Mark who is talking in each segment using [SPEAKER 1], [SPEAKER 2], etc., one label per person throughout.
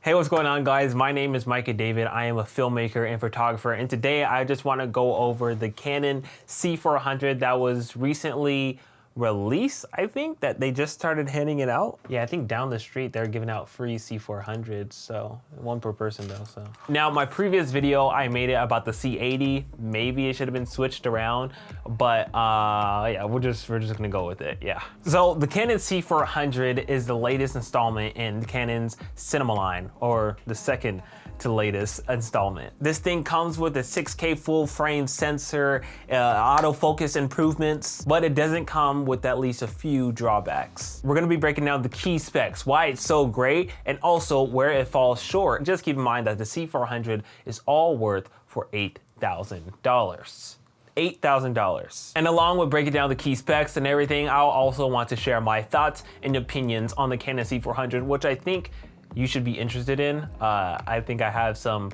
[SPEAKER 1] Hey, what's going on, guys? My name is Micah David. I am a filmmaker and photographer, and today I just want to go over the Canon C400 that was recently released. I think that they just started handing it out. Yeah, I think down the street they're giving out free C400s, so one per person though. So now, my previous video I made it about the C80. Maybe it should have been switched around, but yeah, we're just gonna go with it. Yeah. So the Canon C400 is the latest installment in Canon's cinema line, or the second to latest installment. This thing comes with a 6K full frame sensor, autofocus improvements, but it doesn't come with at least a few drawbacks. We're gonna be breaking down the key specs, why it's so great, and also where it falls short. Just keep in mind that the C400 is all worth for $8,000. $8,000. And along with breaking down the key specs and everything, I'll also want to share my thoughts and opinions on the Canon C400, which I think you should be interested in. I think I have some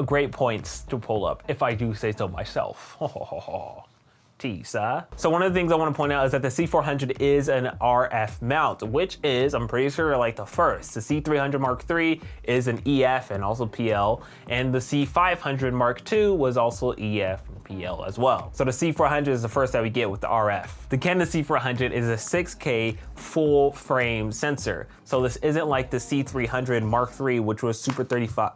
[SPEAKER 1] great points to pull up, if I do say so myself. Tease, huh? So one of the things I want to point out is that the C400 is an RF mount, which is, I'm pretty sure, like the first. The C300 Mark III is an EF and also PL, and the C500 Mark II was also EF and PL as well. So the C400 is the first that we get with the RF. The Canon C400 is a 6K full frame sensor. So this isn't like the C300 Mark III, which was Super 35.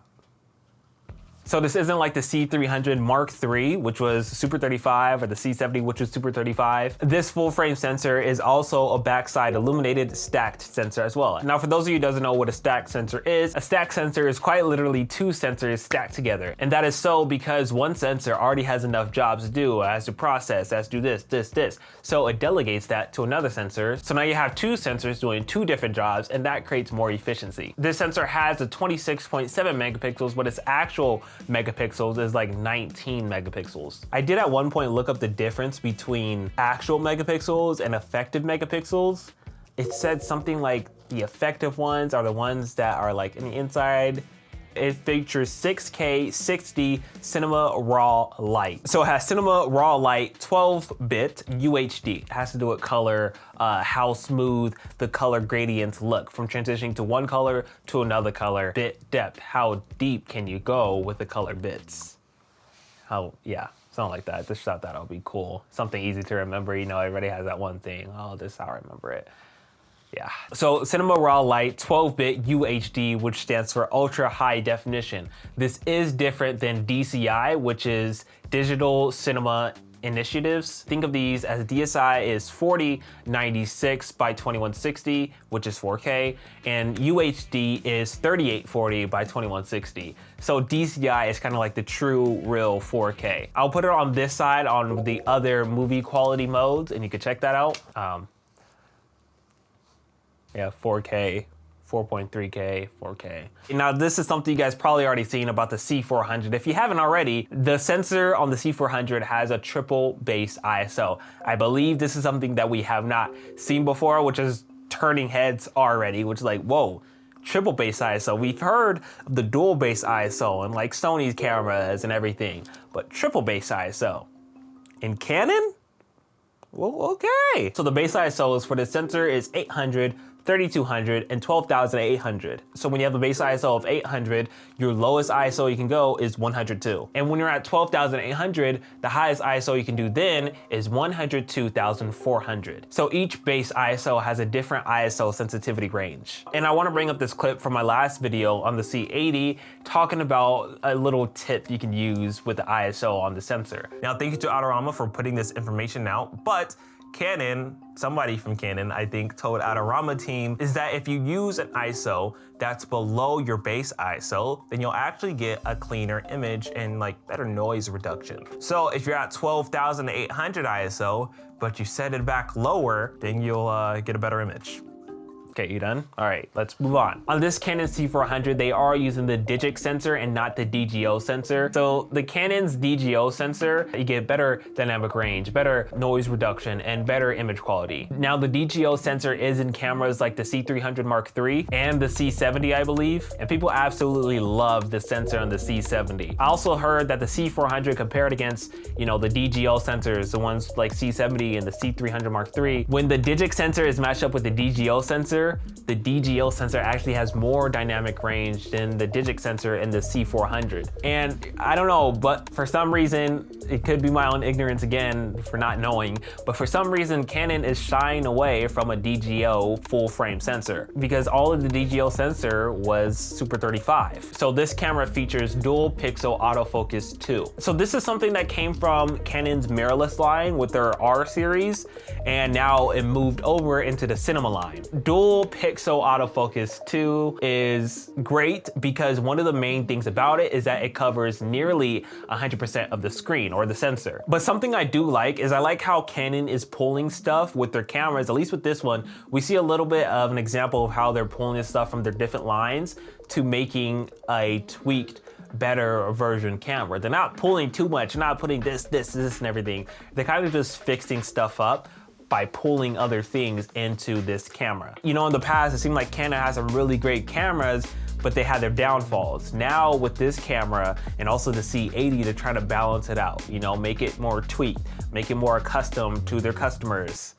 [SPEAKER 1] So this isn't like the C300 Mark III, which was Super 35, or the C70, which was Super 35. This full frame sensor is also a backside illuminated stacked sensor as well. Now, for those of you who doesn't know what a stacked sensor is, a stacked sensor is quite literally two sensors stacked together. And that is so because one sensor already has enough jobs to do, it has to process, it has to do this. So it delegates that to another sensor. So now you have two sensors doing two different jobs, and that creates more efficiency. This sensor has a 26.7 megapixels, but its actual megapixels is like 19 megapixels. I did at one point look up the difference between actual megapixels and effective megapixels. It said something like the effective ones are the ones that are like in the inside. It features 6K 60 cinema raw light. So it has cinema raw light 12-bit UHD. It has to do with color, how smooth the color gradients look from transitioning to one color to another color. Bit depth, how deep can you go with the color bits? Yeah, something like that. Just thought that'll be cool. Something easy to remember. You know, everybody has that one thing. Oh, this is how I remember it. Yeah. So Cinema Raw Light 12-bit UHD, which stands for ultra high definition. This is different than DCI, which is Digital Cinema Initiatives. Think of these as DSI is 4096 by 2160, which is 4K, and UHD is 3840 by 2160. So DCI is kind of like the true real 4K. I'll put it on this side on the other movie quality modes, and you can check that out. Yeah, 4K, 4.3K, 4K. Now, this is something you guys probably already seen about the C400. If you haven't already, the sensor on the C400 has a triple base ISO. I believe this is something that we have not seen before, which is turning heads already, which is like, whoa, triple base ISO. We've heard of the dual base ISO and like Sony's cameras and everything, but triple base ISO in Canon? Well, okay. So the base ISOs for the sensor is 800, 3200, and 12,800. So when you have a base ISO of 800, your lowest ISO you can go is 102. And when you're at 12,800, the highest ISO you can do then is 102,400. So each base ISO has a different ISO sensitivity range. And I want to bring up this clip from my last video on the C80, talking about a little tip you can use with the ISO on the sensor. Now, thank you to Adorama for putting this information out, but Canon, somebody from Canon, I think, told Adorama team is that if you use an ISO that's below your base ISO, then you'll actually get a cleaner image and like better noise reduction. So if you're at 12,800 ISO, but you set it back lower, then you'll get a better image. Okay, you done? All right, let's move on. On this Canon C400, they are using the Digic sensor and not the DGO sensor. So the Canon's DGO sensor, you get better dynamic range, better noise reduction, and better image quality. Now, the DGO sensor is in cameras like the C300 Mark III and the C70, I believe, and people absolutely love the sensor on the C70. I also heard that the C400 compared against, you know, the DGO sensors, the ones like C70 and the C300 Mark III, when the Digic sensor is matched up with the DGO sensor, sensor, the DGO sensor actually has more dynamic range than the digic sensor in the C400. And I don't know, but for some reason, it could be my own ignorance again for not knowing, but for some reason, Canon is shying away from a DGO full frame sensor because all of the DGO sensor was Super 35. So this camera features dual pixel autofocus 2. So this is something that came from Canon's mirrorless line with their R series, and now it moved over into the cinema line. Dual pixel autofocus 2 is great because one of the main things about it is that it covers nearly 100% of the screen or the sensor. But something I do like is I like how Canon is pulling stuff with their cameras. At least with this one, we see a little bit of an example of how they're pulling this stuff from their different lines to making a tweaked, better version camera. They're not pulling too much, not putting this and everything. They're kind of just fixing stuff up by pulling other things into this camera. You know, in the past, it seemed like Canon has some really great cameras, but they had their downfalls. Now with this camera and also the C80, they're trying to balance it out, you know, make it more tweaked, make it more accustomed to their customers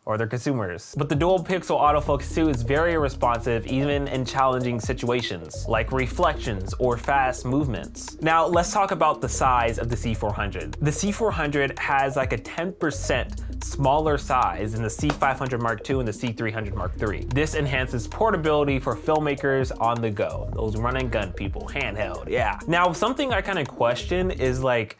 [SPEAKER 1] or their consumers. But the dual pixel autofocus 2 is very responsive even in challenging situations like reflections or fast movements. Now let's talk about the size of the C400. The C400 has like a 10% smaller size than the C500 Mark II and the C300 Mark III. This enhances portability for filmmakers on the go. Those run and gun people, handheld, yeah. Now something I kind of question is like,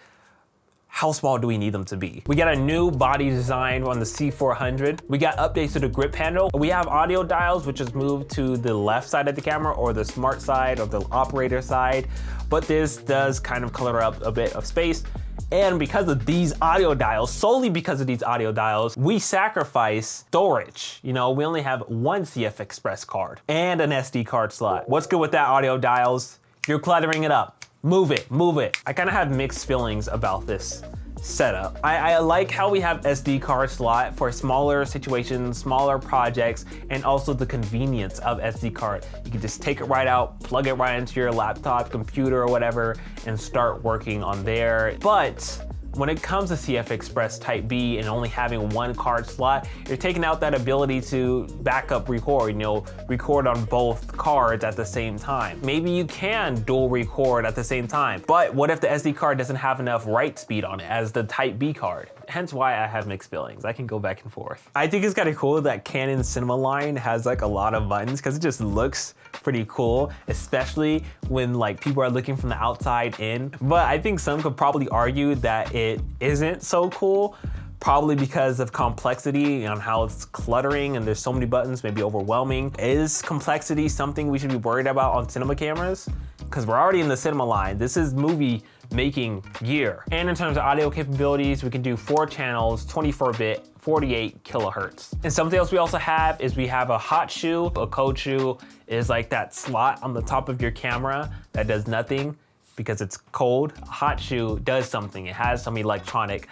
[SPEAKER 1] how small do we need them to be? We got a new body design on the C400. We got updates to the grip handle. We have audio dials, which is moved to the left side of the camera or the smart side or the operator side. But this does kind of clutter up a bit of space. And because of these audio dials, solely because of these audio dials, we sacrifice storage. You know, we only have one CF Express card and an SD card slot. What's good with that, audio dials? You're cluttering it up. Move it, move it. I kind of have mixed feelings about this setup. I like how we have SD card slot for smaller situations, smaller projects, and also the convenience of SD card. You can just take it right out, plug it right into your laptop, computer, or whatever, and start working on there. But when it comes to CF Express Type B and only having one card slot, you're taking out that ability to backup record, you know, record on both cards at the same time. Maybe you can dual record at the same time, but what if the SD card doesn't have enough write speed on it as the Type B card? Hence why I have mixed feelings. I can go back and forth. I think it's kind of cool that Canon cinema line has like a lot of buttons because it just looks pretty cool, especially when like people are looking from the outside in. But I think some could probably argue that it isn't so cool, probably because of complexity and how it's cluttering and there's so many buttons, maybe overwhelming. Is complexity something we should be worried about on cinema cameras? Because we're already in the cinema line. This is movie making gear. And in terms of audio capabilities, we can do 4 channels, 24-bit, 48 kilohertz. And something else we also have is we have a hot shoe. A cold shoe is like that slot on the top of your camera that does nothing because it's cold. A hot shoe does something. It has some electronic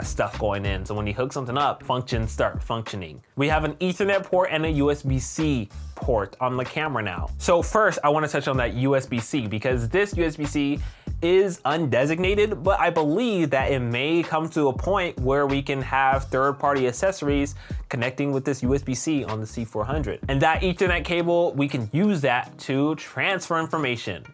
[SPEAKER 1] stuff going in. So when you hook something up, functions start functioning. We have an Ethernet port and a USB-C port on the camera now. So first, I want to touch on that USB-C because this USB-C is undesignated, but I believe that it may come to a point where we can have third-party accessories connecting with this USB-C on the C400. And that Ethernet cable, we can use that to transfer information.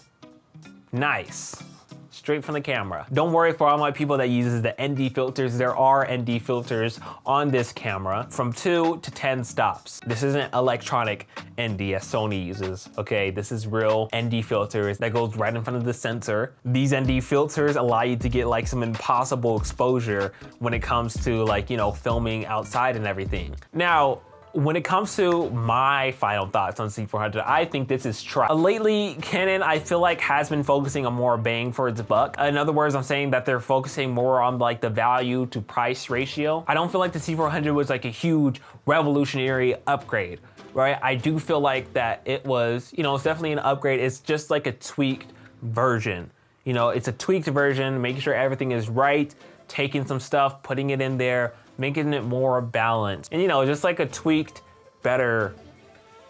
[SPEAKER 1] Nice. Straight from the camera. Don't worry for all my people that uses the ND filters. There are ND filters on this camera from 2 to 10 stops. This isn't electronic ND as Sony uses, okay? This is real ND filters that goes right in front of the sensor. These ND filters allow you to get like some impossible exposure when it comes to like, you know, filming outside and everything. Now, when it comes to my final thoughts on C400, I think this is trash. Lately, Canon, I feel like, has been focusing on more bang for its buck. In other words, I'm saying that they're focusing more on like the value to price ratio. I don't feel like the C400 was like a huge revolutionary upgrade, right? I do feel like that it was, you know, it's definitely an upgrade. It's just like a tweaked version. You know, it's a tweaked version, making sure everything is right, taking some stuff, putting it in there, making it more balanced. And you know, just like a tweaked, better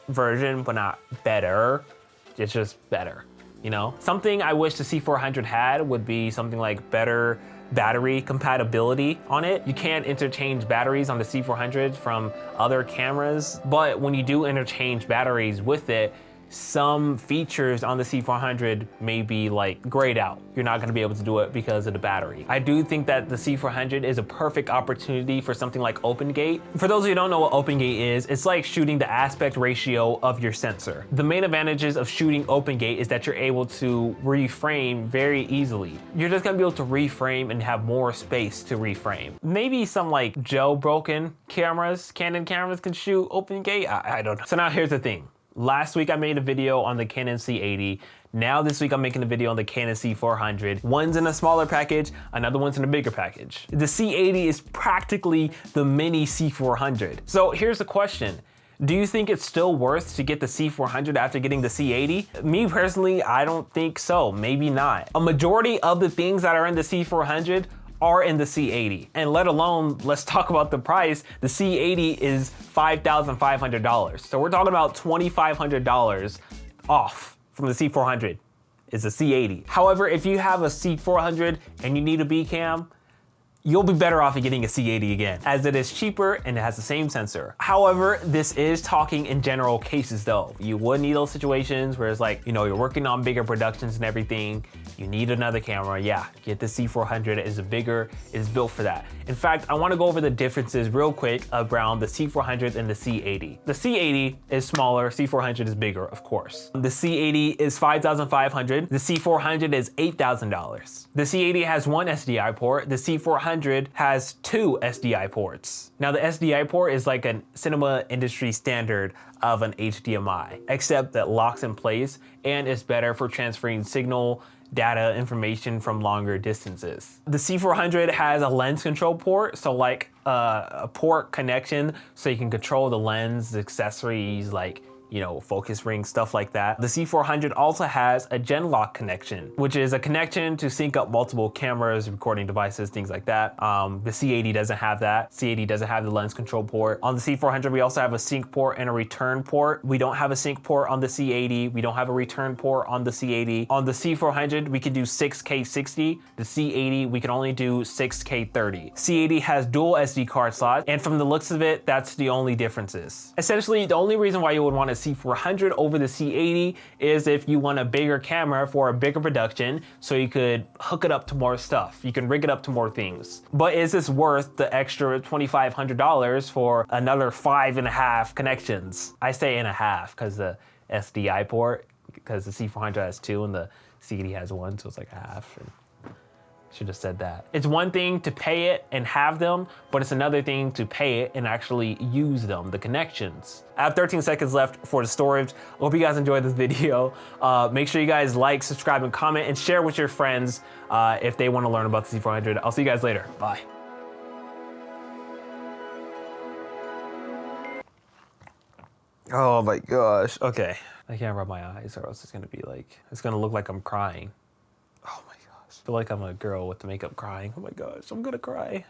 [SPEAKER 1] version, but not better. It's just better. you know? Something I wish the C400 had would be something like better battery compatibility on it. You can't interchange batteries on the C400 from other cameras, but when you do interchange batteries with it, some features on the C400 may be like grayed out. You're not gonna be able to do it because of the battery. I do think that the C400 is a perfect opportunity for something like OpenGate. For those of you who don't know what OpenGate is, it's like shooting the aspect ratio of your sensor. The main advantages of shooting OpenGate is that you're able to reframe very easily. You're just gonna be able to reframe and have more space to reframe. Maybe some like jailbroken cameras, Canon cameras can shoot OpenGate. I don't know. So now here's the thing. Last week I made a video on the Canon C80. Now this week I'm making a video on the Canon C400. One's in a smaller package, another one's in a bigger package. The C80 is practically the mini C400. So here's the question. Do you think it's still worth to get the C400 after getting the C80? Me personally, I don't think so, maybe not. A majority of the things that are in the C400 are in the C80. And let alone, let's talk about the price. The C80 is $5,500. So we're talking about $2,500 off from the C400 is the C80. However, if you have a C400 and you need a B cam, you'll be better off in getting a C80 again, as it is cheaper and it has the same sensor. However, this is talking in general cases though. You would need those situations where it's like, you know, you're working on bigger productions and everything, you need another camera, yeah, get the C400, it's bigger, it's built for that. In fact, I wanna go over the differences real quick around the C400 and the C80. The C80 is smaller, C400 is bigger, of course. The C80 is $5,500, the C400 is $8,000. The C80 has one SDI port, the C400 has two SDI ports. Now the SDI port is like a cinema industry standard of an HDMI, except that locks in place and is better for transferring signal, data, information from longer distances. The C400 has a lens control port, so like a port connection so you can control the lens, accessories, like, you know, focus ring, stuff like that. The C400 also has a Genlock connection, which is a connection to sync up multiple cameras, recording devices, things like that. The C80 doesn't have that. C80 doesn't have the lens control port. On the C400, we also have a sync port and a return port. We don't have a sync port on the C80. We don't have a return port on the C80. On the C400, we can do 6K 60. The C80, we can only do 6K 30. C80 has dual SD card slots, and from the looks of it, that's the only differences. Essentially, the only reason why you would want to C400 over the C80 is if you want a bigger camera for a bigger production, so you could hook it up to more stuff. You can rig it up to more things. But is this worth the extra $2,500 for another 5.5 connections? I say and a half because the SDI port, because the C400 has two and the C80 has one, so it's like a half. Should have said that. It's one thing to pay it and have them, but it's another thing to pay it and actually use them, the connections. I have 13 seconds left for the storage. I hope you guys enjoyed this video. Make sure you guys like, subscribe, and comment, and share with your friends if they want to learn about the C400. I'll see you guys later. Bye. Oh my gosh. Okay. I can't rub my eyes or else it's gonna be like, it's gonna look like I'm crying. Oh my gosh. I feel like I'm a girl with the makeup crying. Oh my gosh, I'm gonna cry.